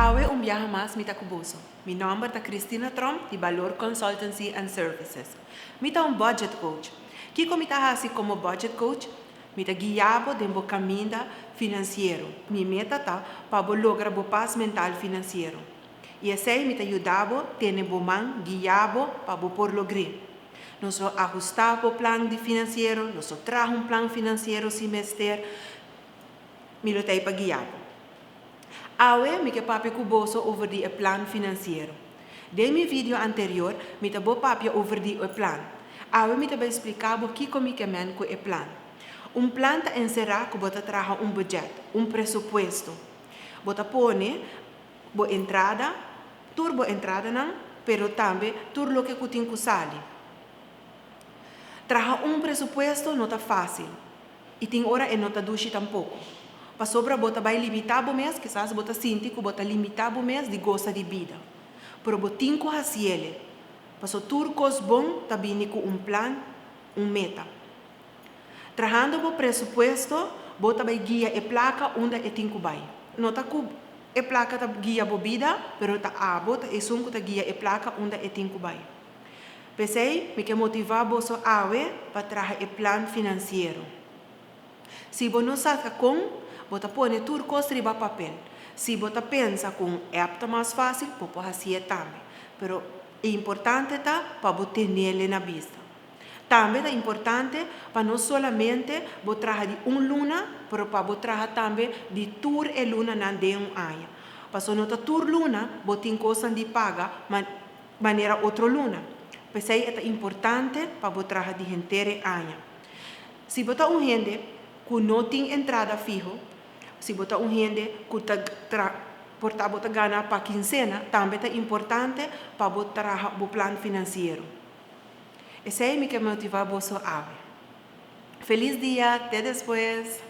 Awe un viaje más mita kubuso. Mi nombre es Cristina Trump de Valor Consultancy and Services. Mita un budget coach. Kiko mita así como budget coach, mita guiabo de bo caminho financeiro. Mi meta ta para lograr bo paz mental financeiro. E assim mita ajudabo tiene bo man guiabo para bo por lograr. Nós ajustamos o plano de financeiro, nós trago um plano financeiro semestre, me lo tem para guiabo. Awe mi que papi kuboso over die plan financiero. De mi video anterior, mi te bo papi over die plan. Awe mi te be explicabo kiko mi que men ko plan. Plan te encerra que bota traga budget, presupuesto. Bota pone bo entrada, turbo entrada nan, pero tambe tur lo que kutin kusali. Traga presupuesto não tá fácil. E tem hora e não tá dushi tampouco. Para sobra bota vai limitar o mês, quizás bota sinti que bota limitar o mês de gosta de vida. Pero botin ko hasiele. Paso turcos bom tabini com plan, meta. Trajando o presupuesto, bota vai guia e placa onde e tinko vai. Nota ku e placa ta guia bobida, pero ta bota e sunko ta guia e placa onde e tinko vai. Pensei, me que motivar boso awe para trazer e plan financeiro. Se você não sabe como, você põe turcos riba papel. Se você pensa com é mais fácil, você pode fazer também. Mas é importante para você ter ele na vista. Também é importante para não somente você trazer de luna, mas para você trazer também de tour e luna na de ano. Para se não tour luna, você tem coisa de pagar de maneira outra luna. Mas é importante para você trazer de inteiro ano. Se você é gente que não tem entrada fijo, se você é gente que porta ganha para quincena, também é importante para você trazer o plano financeiro. Esse é o que motiva você a. Feliz dia, até depois.